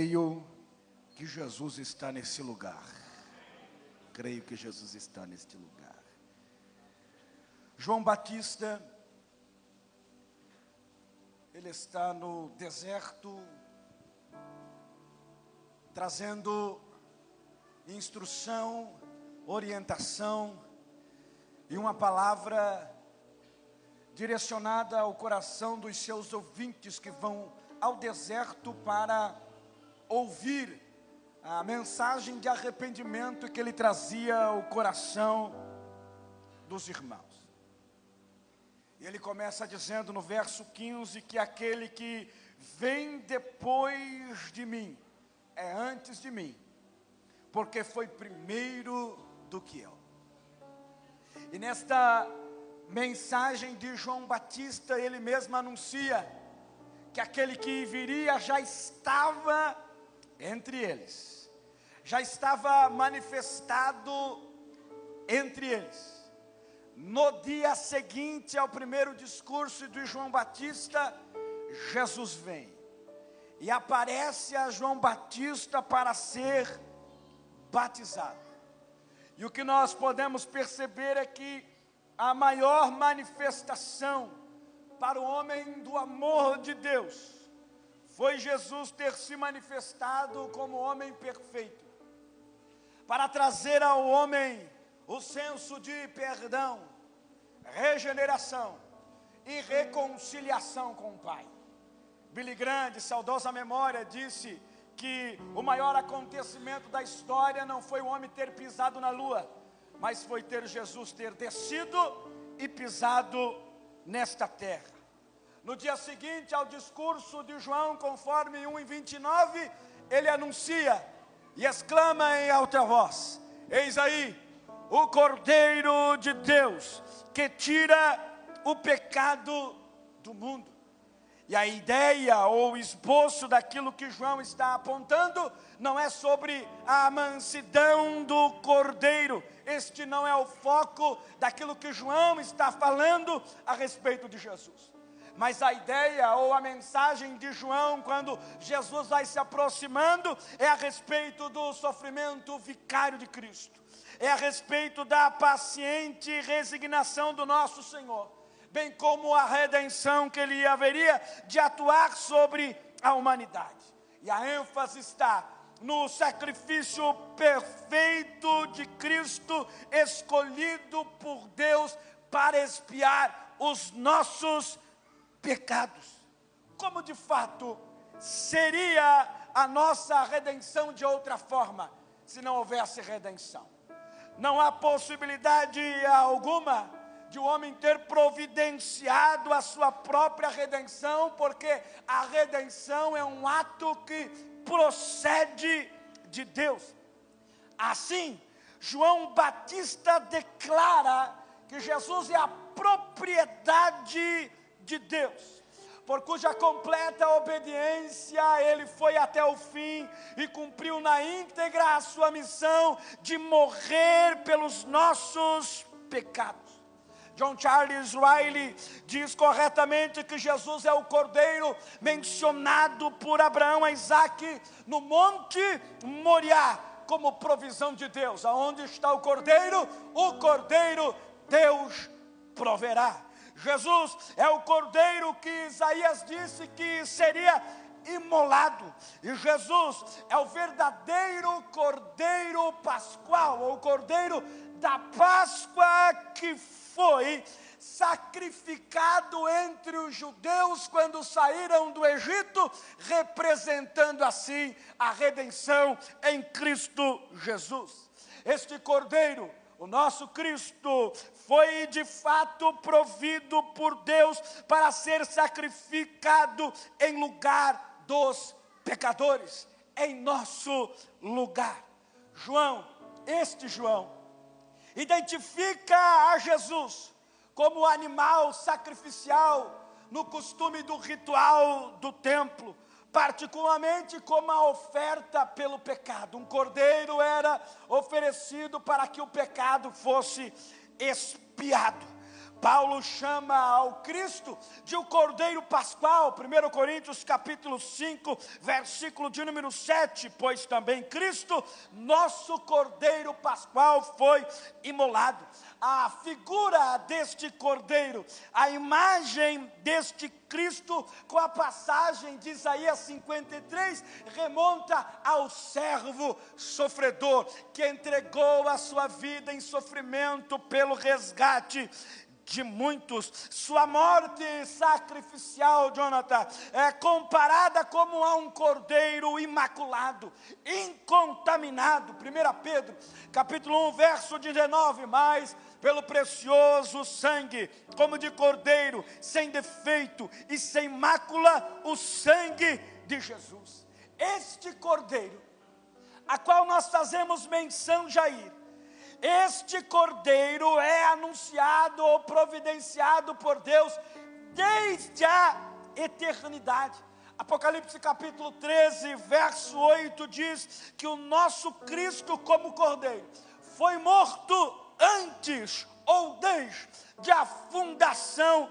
creio que Jesus está nesse lugar. Creio que Jesus está neste lugar. João Batista, ele está no deserto, trazendo instrução, orientação e uma palavra direcionada ao coração dos seus ouvintes que vão ao deserto para ouvir a mensagem de arrependimento que ele trazia ao coração dos irmãos. E ele começa dizendo no verso 15 que aquele que vem depois de mim é antes de mim, porque foi primeiro do que eu. E nesta mensagem de João Batista, ele mesmo anuncia que aquele que viria já estava entre eles, já estava manifestado entre eles. No dia seguinte ao primeiro discurso de João Batista, Jesus vem e aparece a João Batista para ser batizado. E o que nós podemos perceber é que a maior manifestação para o homem do amor de Deus foi Jesus ter se manifestado como homem perfeito, para trazer ao homem o senso de perdão, regeneração e reconciliação com o Pai. Billy Graham, de saudosa memória, disse que o maior acontecimento da história não foi o homem ter pisado na lua, mas foi ter Jesus ter descido e pisado nesta terra. No dia seguinte ao discurso de João, conforme 1:29, ele anuncia e exclama em alta voz: eis aí o Cordeiro de Deus, que tira o pecado do mundo. E a ideia ou esboço daquilo que João está apontando não é sobre a mansidão do Cordeiro. Este não é o foco daquilo que João está falando a respeito de Jesus. Mas a ideia ou a mensagem de João, quando Jesus vai se aproximando, é a respeito do sofrimento vicário de Cristo. É a respeito da paciente resignação do nosso Senhor, bem como a redenção que ele haveria de atuar sobre a humanidade. E a ênfase está no sacrifício perfeito de Cristo, escolhido por Deus para expiar os nossos pecados. Como de fato seria a nossa redenção de outra forma, se não houvesse redenção? Não há possibilidade alguma de o homem ter providenciado a sua própria redenção, porque a redenção é um ato que procede de Deus. Assim, João Batista declara que Jesus é a propriedade de Deus, por cuja completa obediência ele foi até o fim e cumpriu na íntegra a sua missão de morrer pelos nossos pecados. John Charles Riley diz corretamente que Jesus é o Cordeiro mencionado por Abraão a Isaac no Monte Moriá como provisão de Deus. Aonde está o Cordeiro Deus proverá. Jesus é o Cordeiro que Isaías disse que seria imolado. E Jesus é o verdadeiro Cordeiro Pascual, ou Cordeiro da Páscoa, que foi sacrificado entre os judeus quando saíram do Egito, representando assim a redenção em Cristo Jesus. Este Cordeiro, o nosso Cristo, foi de fato provido por Deus para ser sacrificado em lugar dos pecadores, em nosso lugar. Este João, identifica a Jesus como animal sacrificial no costume do ritual do templo, particularmente como a oferta pelo pecado. Um cordeiro era oferecido para que o pecado fosse expiado. Paulo chama ao Cristo de o Cordeiro Pascual, 1 Coríntios capítulo 5, versículo de número 7, pois também Cristo, nosso Cordeiro Pascual, foi imolado. A figura deste Cordeiro, a imagem deste Cristo, com a passagem de Isaías 53, remonta ao servo sofredor, que entregou a sua vida em sofrimento pelo resgate de muitos. Sua morte sacrificial, Jonathan, é comparada como a um cordeiro imaculado, incontaminado. 1 Pedro, capítulo 1, verso 19, mas pelo precioso sangue, como de cordeiro, sem defeito e sem mácula, o sangue de Jesus. Este cordeiro, a qual nós fazemos menção, Jair, este cordeiro é anunciado ou providenciado por Deus desde a eternidade. Apocalipse capítulo 13, verso 8 diz que o nosso Cristo como cordeiro foi morto antes ou desde a fundação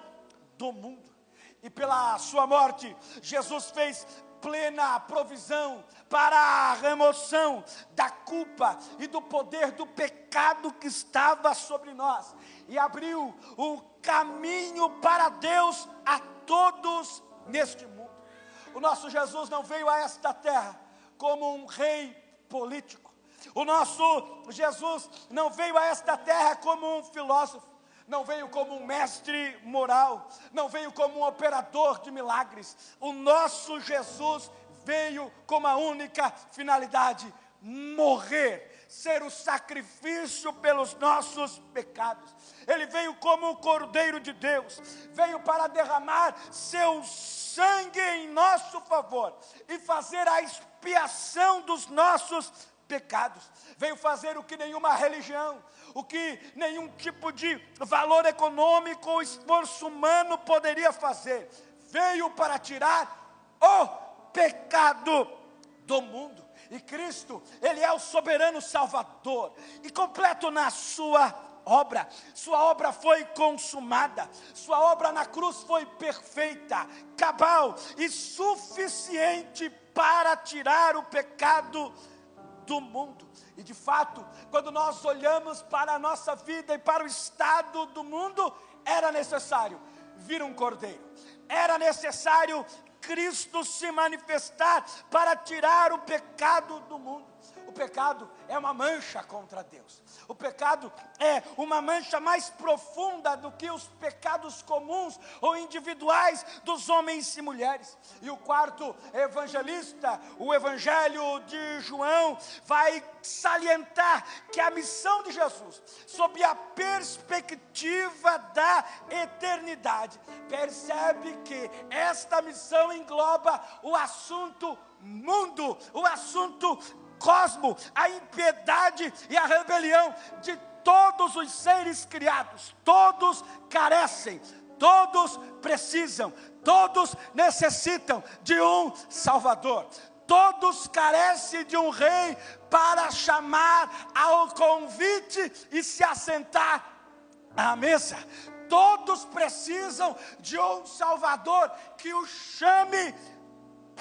do mundo. E pela sua morte, Jesus fez plena provisão para a remoção da culpa e do poder do pecado que estava sobre nós, e abriu o caminho para Deus a todos neste mundo. O nosso Jesus não veio a esta terra como um rei político. O nosso Jesus não veio a esta terra como um filósofo. Não veio como um mestre moral, não veio como um operador de milagres. O nosso Jesus veio com uma única finalidade: morrer, ser o sacrifício pelos nossos pecados. Ele veio como o Cordeiro de Deus, veio para derramar seu sangue em nosso favor e fazer a expiação dos nossos pecados. Veio fazer o que nenhuma religião, o que nenhum tipo de valor econômico ou esforço humano poderia fazer. Veio para tirar o pecado do mundo. E Cristo, Ele é o soberano Salvador e completo na sua obra. Sua obra foi consumada, sua obra na cruz foi perfeita, cabal e suficiente para tirar o pecado do mundo. E de fato, quando nós olhamos para a nossa vida e para o estado do mundo, era necessário vir um cordeiro, era necessário Cristo se manifestar para tirar o pecado do mundo. O pecado é uma mancha contra Deus. O pecado é uma mancha mais profunda do que os pecados comuns ou individuais dos homens e mulheres. E o quarto evangelista, o Evangelho de João, vai salientar que a missão de Jesus, sob a perspectiva da eternidade, percebe que esta missão engloba o assunto mundo, o assunto cosmo, a impiedade e a rebelião de todos os seres criados. Todos carecem, todos precisam, todos necessitam de um Salvador. Todos carecem de um rei para chamar ao convite e se assentar à mesa. Todos precisam de um Salvador que o chame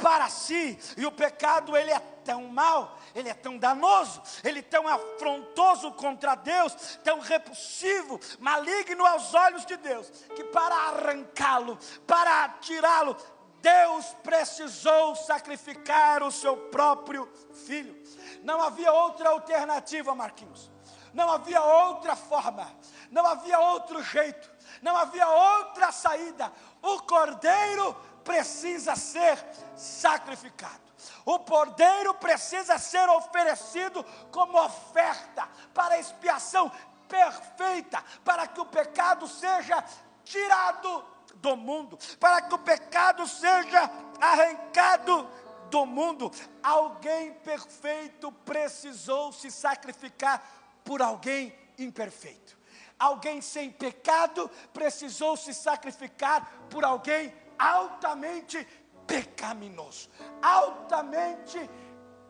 para si. E o pecado, ele é tão mau, ele é tão danoso, ele é tão afrontoso contra Deus, tão repulsivo, maligno aos olhos de Deus, que para arrancá-lo, para tirá-lo, Deus precisou sacrificar o seu próprio filho. Não havia outra alternativa, Marquinhos. Não havia outra forma, não havia outro jeito, não havia outra saída. O cordeiro precisa ser sacrificado. O cordeiro precisa ser oferecido como oferta para a expiação perfeita, para que o pecado seja tirado do mundo, para que o pecado seja arrancado do mundo. Alguém perfeito precisou se sacrificar por alguém imperfeito. Alguém sem pecado precisou se sacrificar por alguém altamente pecaminoso, altamente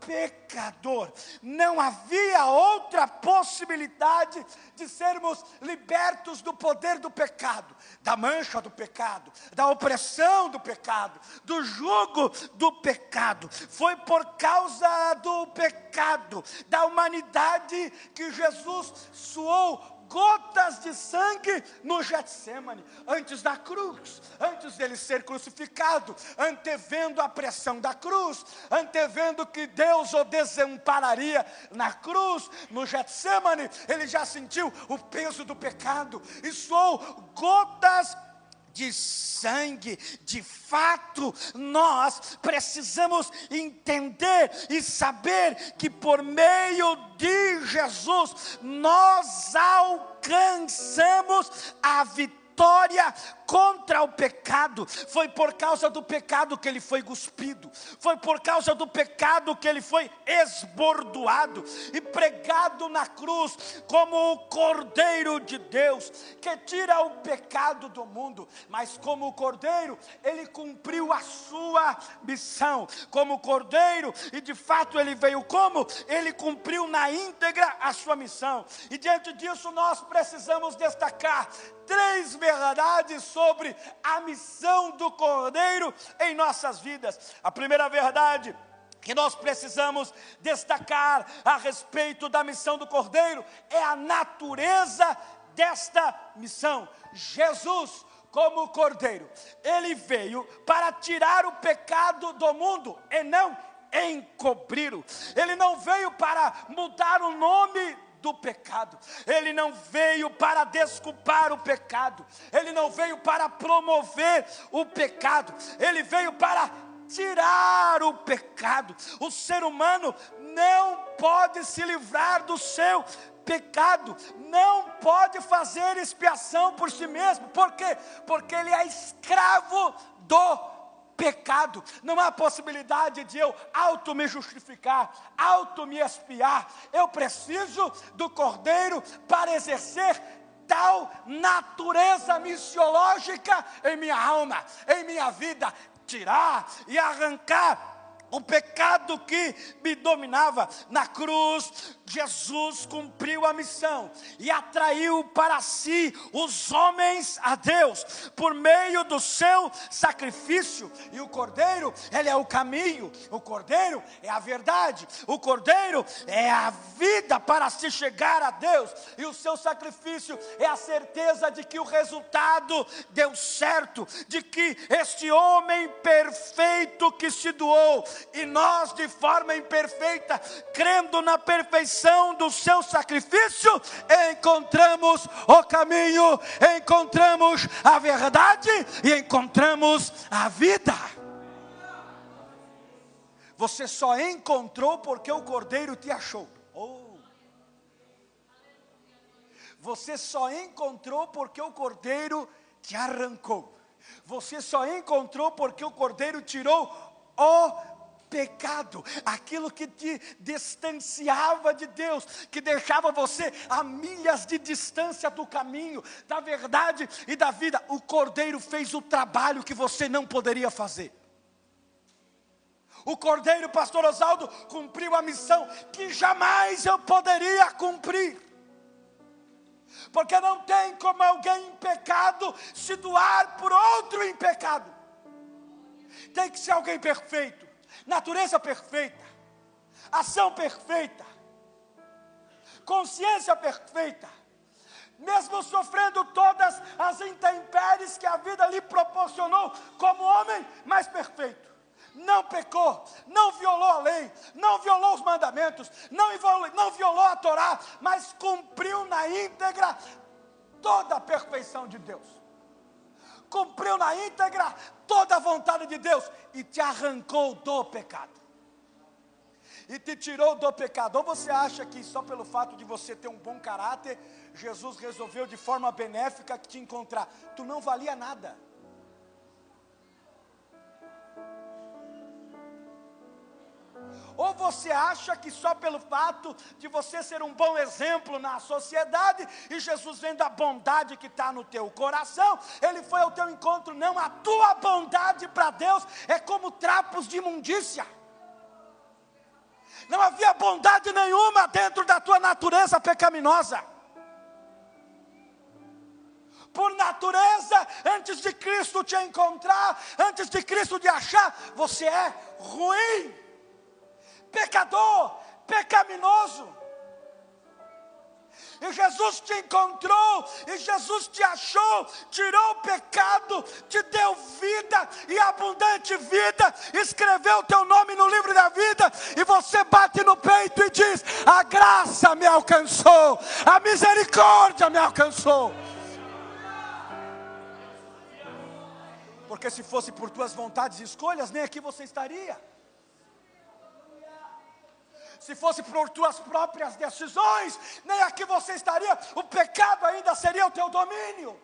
pecador. Não havia outra possibilidade de sermos libertos do poder do pecado, da mancha do pecado, da opressão do pecado, do jugo do pecado. Foi por causa do pecado da humanidade que Jesus suou gotas de sangue no Getsemane, antes da cruz, antes dele ser crucificado, antevendo a pressão da cruz, antevendo que Deus o desampararia na cruz, no Getsemane, ele já sentiu o peso do pecado, e suou gotas de sangue. De fato, nós precisamos entender e saber que por meio de Jesus, nós alcançamos a vitória contra o pecado. Foi por causa do pecado que ele foi cuspido, foi por causa do pecado que ele foi esbordoado e pregado na cruz como o Cordeiro de Deus, que tira o pecado do mundo. Mas como o Cordeiro, ele cumpriu a sua missão como Cordeiro, e de fato ele veio como? Ele cumpriu na íntegra a sua missão. E diante disso nós precisamos destacar 3 verdades sobre a missão do Cordeiro em nossas vidas. A primeira verdade que nós precisamos destacar a respeito da missão do Cordeiro é a natureza desta missão. Jesus, como Cordeiro, ele veio para tirar o pecado do mundo e não encobri-lo. Ele não veio para mudar o nome do pecado, ele não veio para desculpar o pecado, ele não veio para promover o pecado, ele veio para tirar o pecado. O ser humano não pode se livrar do seu pecado, não pode fazer expiação por si mesmo. Por quê? Porque ele é escravo do pecado. Não há possibilidade de eu auto me justificar, auto me expiar. Eu preciso do Cordeiro para exercer tal natureza missiológica em minha alma, em minha vida, tirar e arrancar o pecado que me dominava. Na cruz, Jesus cumpriu a missão e atraiu para si os homens a Deus por meio do seu sacrifício. E o Cordeiro, ele é o caminho, o Cordeiro é a verdade, o Cordeiro é a vida para se chegar a Deus, e o seu sacrifício é a certeza de que o resultado deu certo, de que este homem perfeito que se doou, e nós de forma imperfeita, crendo na perfeição do seu sacrifício, encontramos o caminho, encontramos a verdade e encontramos a vida. Você só encontrou porque o Cordeiro te achou. Você só encontrou porque o Cordeiro te arrancou. Você só encontrou porque o Cordeiro tirou o pecado, aquilo que te distanciava de Deus, que deixava você a milhas de distância do caminho, da verdade e da vida. O Cordeiro fez o trabalho que você não poderia fazer. O Cordeiro, pastor Oswaldo, cumpriu a missão que jamais eu poderia cumprir. Porque não tem como alguém em pecado se doar por outro em pecado. Tem que ser alguém perfeito, natureza perfeita, ação perfeita, consciência perfeita, mesmo sofrendo todas as intempéries que a vida lhe proporcionou como homem, mas perfeito. Não pecou, não violou a lei, não violou os mandamentos, não violou a Torá, mas cumpriu na íntegra toda a perfeição de Deus. Cumpriu na íntegra toda a vontade de Deus e te arrancou do pecado. E te tirou do pecado. Ou você acha que só pelo fato de você ter um bom caráter, Jesus resolveu de forma benéfica te encontrar? Tu não valia nada. Ou você acha que só pelo fato de você ser um bom exemplo na sociedade, e Jesus vendo a bondade que está no teu coração, ele foi ao teu encontro? Não, a tua bondade para Deus é como trapos de imundícia. havia bondade nenhuma dentro da tua natureza pecaminosa. Por natureza, antes de Cristo te encontrar, antes de Cristo te achar, você é ruim, pecador, pecaminoso. E Jesus te encontrou, e Jesus te achou, tirou o pecado, te deu vida e abundante vida, escreveu o teu nome no livro da vida, e você bate no peito e diz: a graça me alcançou, a misericórdia me alcançou. Porque se fosse por tuas vontades e escolhas, nem aqui você estaria. Se fosse por tuas próprias decisões, nem aqui você estaria. O pecado ainda seria o teu domínio.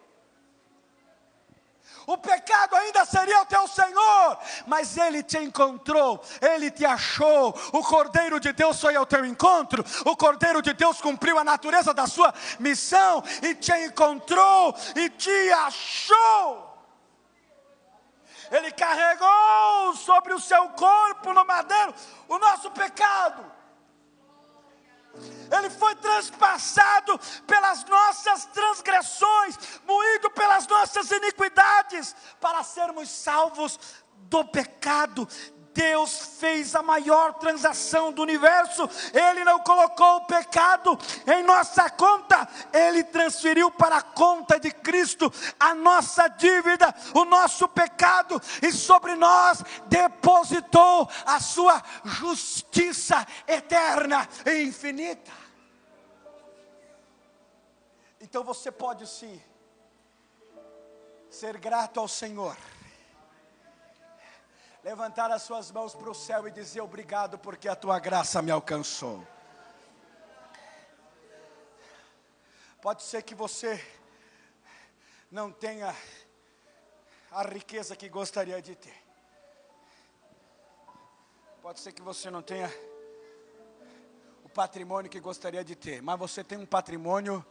O pecado ainda seria o teu Senhor. Mas Ele te encontrou, Ele te achou. O Cordeiro de Deus foi ao teu encontro. O Cordeiro de Deus cumpriu a natureza da sua missão e te encontrou e te achou. Ele carregou sobre o seu corpo no madeiro o nosso pecado. Ele foi transpassado pelas nossas transgressões, moído pelas nossas iniquidades, para sermos salvos do pecado. Deus fez a maior transação do universo. Ele não colocou o pecado em nossa conta, Ele transferiu para a conta de Cristo a nossa dívida, o nosso pecado, e sobre nós depositou a sua justiça eterna e infinita. Então você pode sim ser grato ao Senhor, levantar as suas mãos para o céu e dizer: obrigado porque a tua graça me alcançou. Pode ser que você não tenha a riqueza que gostaria de ter. Pode ser que você não tenha o patrimônio que gostaria de ter. Mas você tem um patrimônio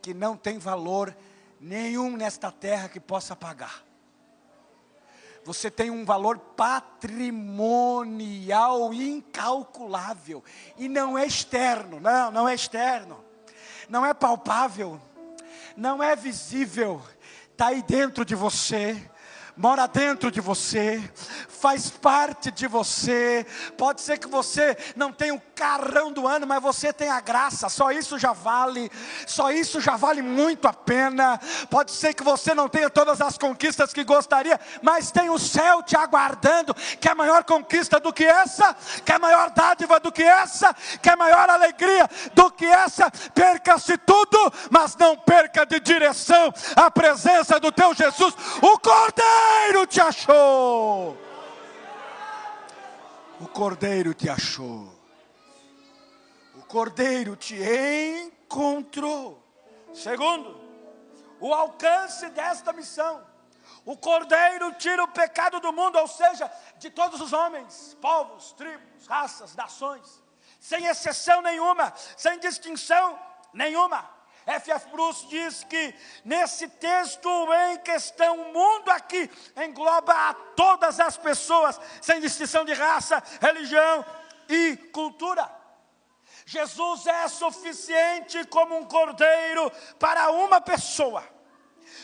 que não tem valor nenhum nesta terra que possa pagar. Você tem um valor patrimonial incalculável. E não é externo, não é externo. Não é palpável. Não é visível. Está aí dentro de você. Mora dentro de você, faz parte de você. Pode ser que você não tenha o carrão do ano, mas você tem a graça, só isso já vale muito a pena. Pode ser que você não tenha todas as conquistas que gostaria, mas tem o céu te aguardando. Quer maior conquista do que essa? Quer maior dádiva do que essa? Quer maior alegria do que essa? Perca-se tudo, mas não perca de direção a presença do teu Jesus. O Cordeiro te achou. O Cordeiro te achou. O Cordeiro te encontrou. Segundo, o alcance desta missão. O Cordeiro tira o pecado do mundo, ou seja, de todos os homens, povos, tribos, raças, nações, sem exceção nenhuma, sem distinção nenhuma. F.F. Bruce diz que nesse texto em questão, o mundo aqui engloba a todas as pessoas, sem distinção de raça, religião e cultura. Jesus é suficiente como um cordeiro para uma pessoa.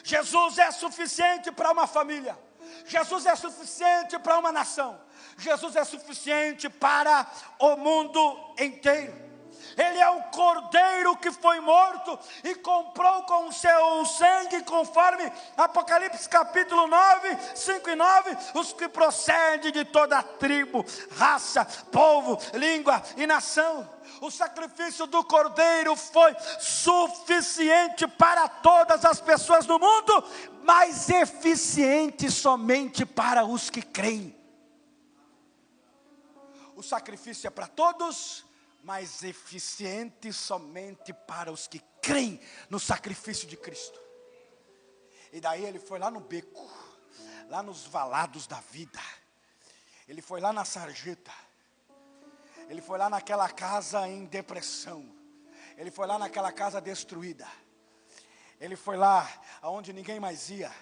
Jesus é suficiente para uma família. Jesus é suficiente para uma nação. Jesus é suficiente para o mundo inteiro. Ele é o cordeiro que foi morto e comprou com o seu sangue, conforme Apocalipse capítulo 9, 5 e 9, os que procedem de toda tribo, raça, povo, língua e nação. O sacrifício do cordeiro foi suficiente para todas as pessoas do mundo, mas eficiente somente para os que creem. O sacrifício é para todos, mas eficiente somente para os que creem no sacrifício de Cristo. E daí ele foi lá no beco, lá nos valados da vida. Ele foi lá na sarjeta. Ele foi lá naquela casa em depressão. Ele foi lá naquela casa destruída. Ele foi lá aonde ninguém mais ia,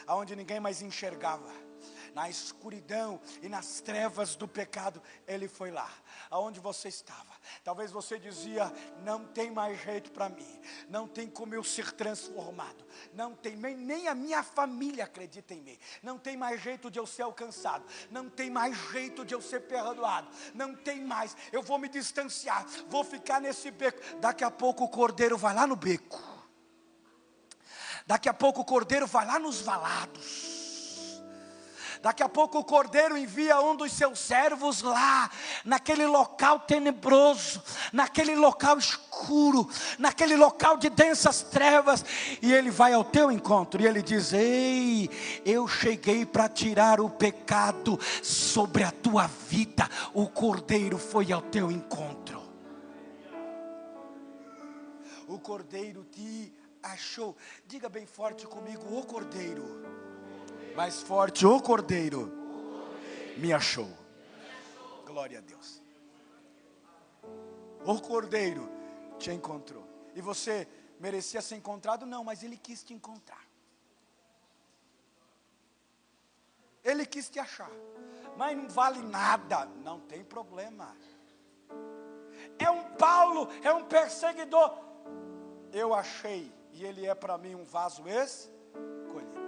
aonde ninguém mais enxergava. na escuridão e nas trevas do pecado, Ele foi lá, aonde você estava. Talvez você dizia, não tem mais jeito para mim, não tem como eu ser transformado, não tem, nem a minha família acredita em mim, não tem mais jeito de eu ser alcançado, não tem mais jeito de eu ser perdoado, não tem mais, eu vou me distanciar, vou ficar nesse beco. Daqui a pouco o cordeiro vai lá no beco, daqui a pouco o cordeiro vai lá nos valados, daqui a pouco o cordeiro envia um dos seus servos lá, naquele local tenebroso, naquele local escuro, naquele local de densas trevas, e ele vai ao teu encontro, e ele diz, ei, eu cheguei para tirar o pecado sobre a tua vida, o cordeiro foi ao teu encontro, o cordeiro te achou. Diga bem forte comigo, o cordeiro. Mais forte, o cordeiro me achou. Glória a Deus. O cordeiro te encontrou. E você merecia ser encontrado? Não, mas ele quis te encontrar. Ele quis te achar. Mas não vale nada. Não tem problema. É um Paulo, é um perseguidor. Eu achei, e ele é para mim um vaso escolhido.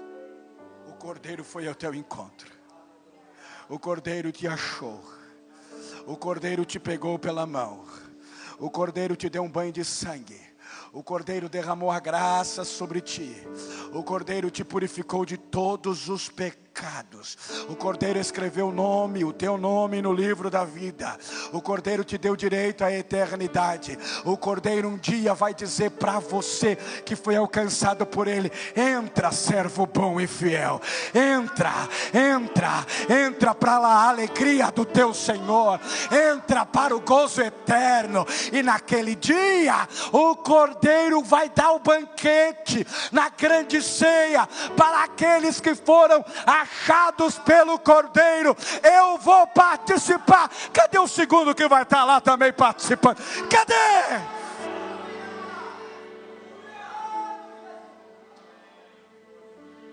O cordeiro foi ao teu encontro. O cordeiro te achou. O cordeiro te pegou pela mão. O cordeiro te deu um banho de sangue. O cordeiro derramou a graça sobre ti. O cordeiro te purificou de todos os pecados. O cordeiro escreveu o teu nome no livro da vida. O cordeiro te deu direito à eternidade. O cordeiro um dia vai dizer para você que foi alcançado por ele, entra, servo bom e fiel, entra para a alegria do teu Senhor, entra para o gozo eterno. E naquele dia o cordeiro vai dar o banquete na grande ceia para aqueles que foram achados pelo cordeiro. Eu vou participar. Cadê o segundo que vai estar lá também participando? Cadê?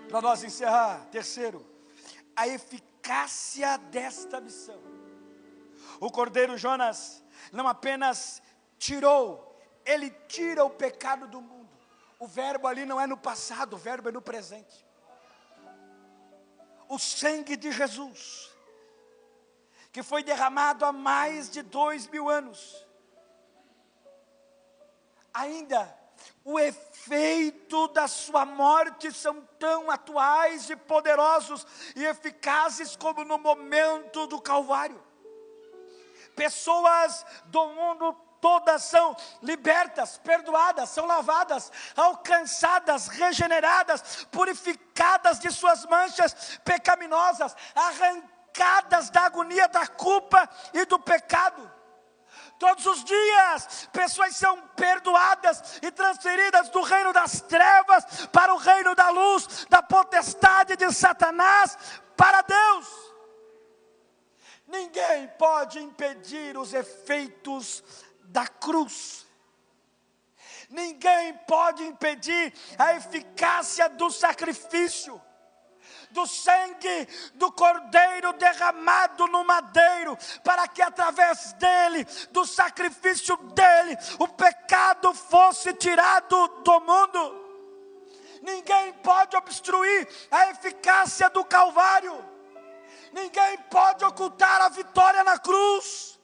Para nós encerrar, terceiro, a eficácia desta missão. O cordeiro Jonas não apenas tirou, ele tira o pecado do mundo. O verbo ali não é no passado, o verbo é no presente. O sangue de Jesus, que foi derramado há mais de 2000 anos, ainda o efeito da sua morte são tão atuais e poderosos e eficazes como no momento do Calvário. Pessoas do mundo todas são libertas, perdoadas, são lavadas, alcançadas, regeneradas, purificadas de suas manchas pecaminosas, arrancadas da agonia da culpa e do pecado. Todos os dias, pessoas são perdoadas e transferidas do reino das trevas para o reino da luz, da potestade de Satanás, para Deus. Ninguém pode impedir os efeitos da cruz. Ninguém pode impedir a eficácia do sacrifício, do sangue do cordeiro derramado no madeiro, para que através dele, do sacrifício dele, o pecado fosse tirado do mundo. Ninguém pode obstruir a eficácia do Calvário. Ninguém pode ocultar a vitória na cruz.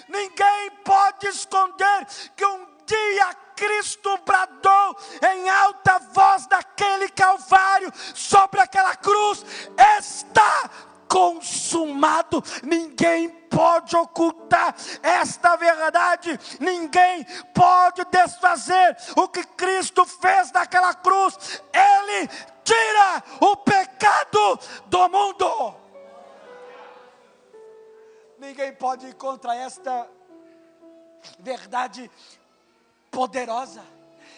Ninguém pode esconder que um dia Cristo bradou em alta voz daquele Calvário, sobre aquela cruz: está consumado. Ninguém pode ocultar esta verdade. Ninguém pode desfazer o que Cristo fez naquela cruz. Ele tira o pecado do mundo. Ninguém pode ir contra esta verdade poderosa.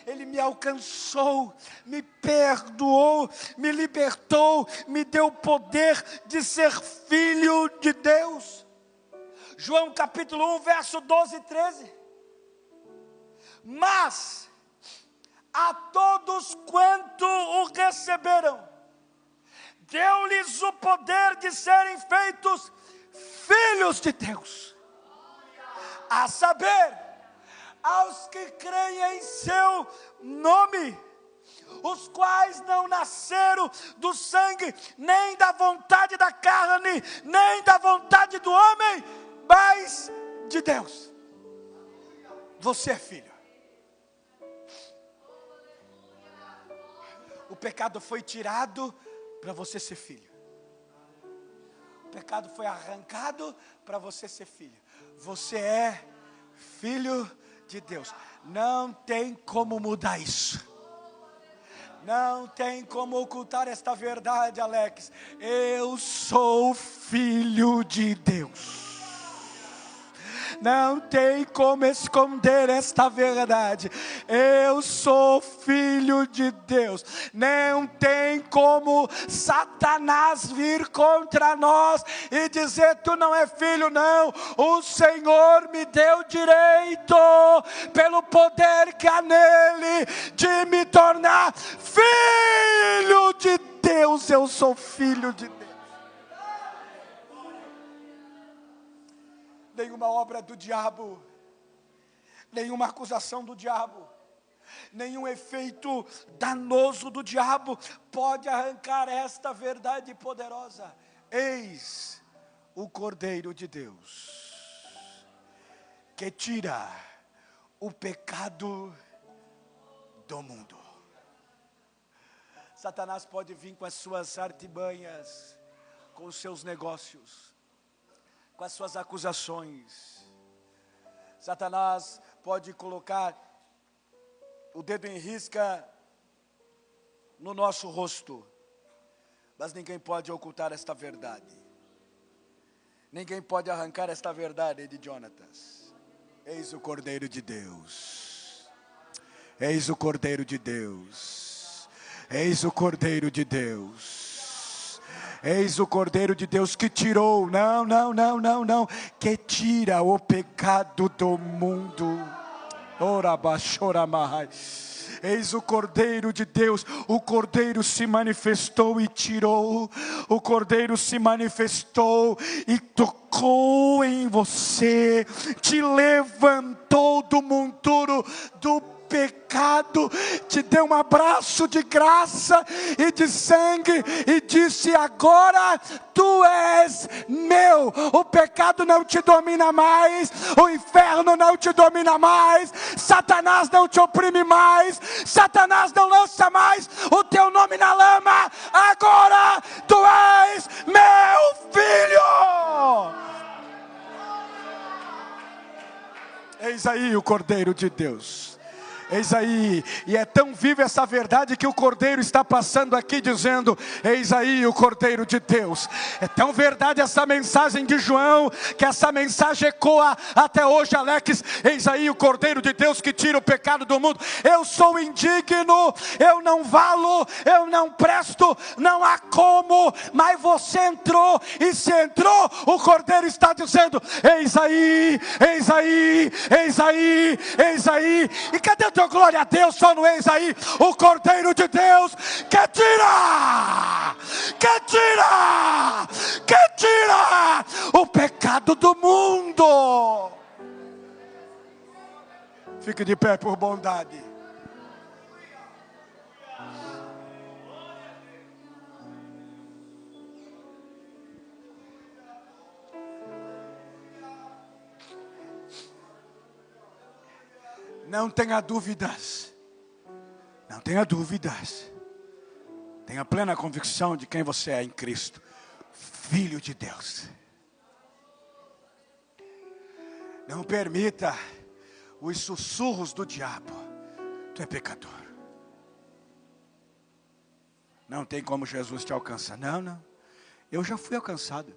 Ele me alcançou, me perdoou, me libertou, me deu o poder de ser filho de Deus. João capítulo 1, verso 12 e 13. Mas a todos quanto o receberam, deu-lhes o poder de serem feitos filhos de Deus. A saber, aos que creem em seu nome, os quais não nasceram do sangue, nem da vontade da carne, nem da vontade do homem, mas de Deus. Você é filho. O pecado foi tirado para você ser filho. O pecado foi arrancado para você ser filho. Você é filho de Deus. Não tem como mudar isso. Não tem como ocultar esta verdade, Alex. Eu sou filho de Deus. Não tem como esconder esta verdade. Eu sou filho de Deus. Não tem como Satanás vir contra nós e dizer: tu não é filho, não. O Senhor me deu direito, pelo poder que há nele, de me tornar filho de Deus. Eu sou filho de Deus. Nenhuma obra do diabo, nenhuma acusação do diabo, nenhum efeito danoso do diabo pode arrancar esta verdade poderosa. Eis o Cordeiro de Deus, que tira o pecado do mundo. Satanás pode vir com as suas artimanhas, com os seus negócios, com as suas acusações. Satanás pode colocar o dedo em risca no nosso rosto, mas ninguém pode ocultar esta verdade. Ninguém pode arrancar esta verdade de Jonatas. Eis o Cordeiro de Deus. Eis o Cordeiro de Deus. Eis o Cordeiro de Deus. Eis o Cordeiro de Deus que tirou, não, que tira o pecado do mundo. Eis o Cordeiro de Deus. O Cordeiro se manifestou e tirou. O Cordeiro se manifestou e tocou em você, te levantou do monturo do pecado, te deu um abraço de graça e de sangue e disse: agora tu és meu. O pecado não te domina mais, o inferno não te domina mais, Satanás não te oprime mais, Satanás não lança mais o teu nome na lama. Agora tu és meu filho. Eis aí o Cordeiro de Deus. Eis aí, e é tão viva essa verdade que o Cordeiro está passando aqui dizendo: eis aí o Cordeiro de Deus. É tão verdade essa mensagem de João, que essa mensagem ecoa até hoje, Alex. Eis aí o Cordeiro de Deus que tira o pecado do mundo. Eu sou indigno, eu não valo, eu não presto, não há como, mas você entrou, e se entrou, o Cordeiro está dizendo: eis aí, eis aí, eis aí, eis aí. E cadê teu glória a Deus? Só no eis aí o Cordeiro de Deus que tira o pecado do mundo. Fique de pé por bondade. Não tenha dúvidas. Não tenha dúvidas. Tenha plena convicção de quem você é em Cristo. Filho de Deus. Não permita os sussurros do diabo. Tu é pecador. Não tem como Jesus te alcançar. Não. Eu já fui alcançado.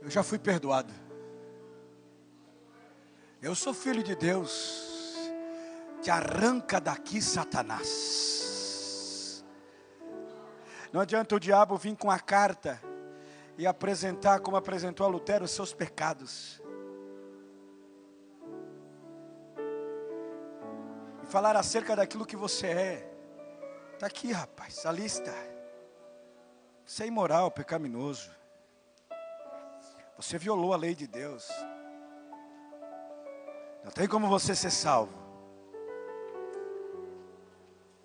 Eu já fui perdoado. Eu sou filho de Deus. Te arranca daqui, Satanás. Não adianta o diabo vir com a carta e apresentar, como apresentou a Lutero, os seus pecados. E falar acerca daquilo que você é. Está aqui, rapaz, a lista. Você é imoral, pecaminoso. Você violou a lei de Deus. Não tem como você ser salvo.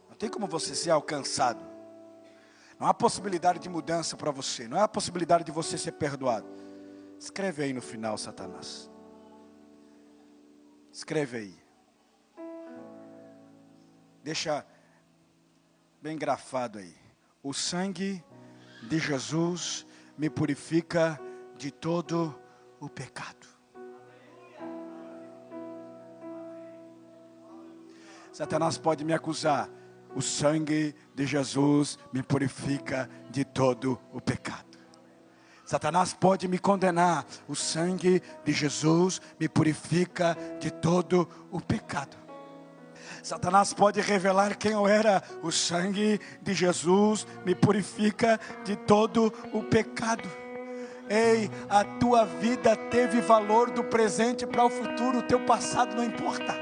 Não tem como você ser alcançado. Não há possibilidade de mudança para você. Não há possibilidade de você ser perdoado. Escreve aí no final, Satanás. Escreve aí. Deixa bem grafado aí. O sangue de Jesus me purifica de todo o pecado. Satanás pode me acusar. O sangue de Jesus me purifica de todo o pecado. Satanás pode me condenar. O sangue de Jesus me purifica de todo o pecado. Satanás pode revelar quem eu era. O sangue de Jesus me purifica de todo o pecado. Ei, a tua vida teve valor do presente para o futuro. O teu passado não importa.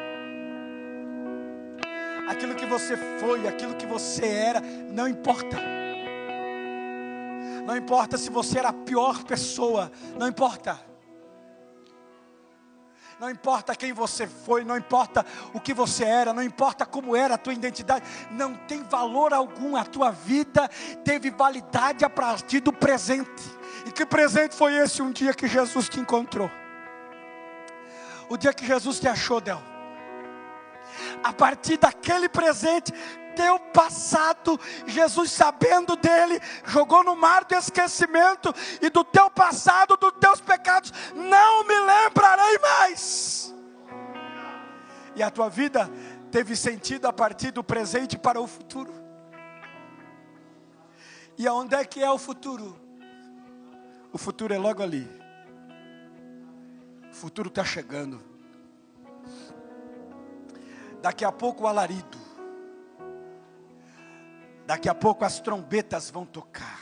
Aquilo que você foi, aquilo que você era, não importa. Não importa se você era a pior pessoa, não importa. Não importa quem você foi, não importa o que você era, não importa como era a tua identidade, não tem valor algum. A tua vida teve validade a partir do presente. E que presente foi esse? Um dia que Jesus te encontrou. O dia que Jesus te achou, Del. A partir daquele presente, teu passado, Jesus sabendo dele, jogou no mar do esquecimento, e do teu passado, dos teus pecados, não me lembrarei mais. E a tua vida teve sentido a partir do presente para o futuro. E aonde é que é o futuro? O futuro é logo ali. O futuro está chegando. Daqui a pouco o alarido. Daqui a pouco as trombetas vão tocar.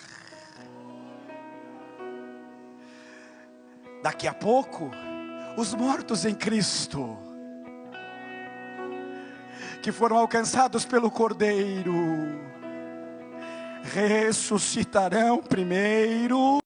Daqui a pouco os mortos em Cristo, que foram alcançados pelo Cordeiro, ressuscitarão primeiro.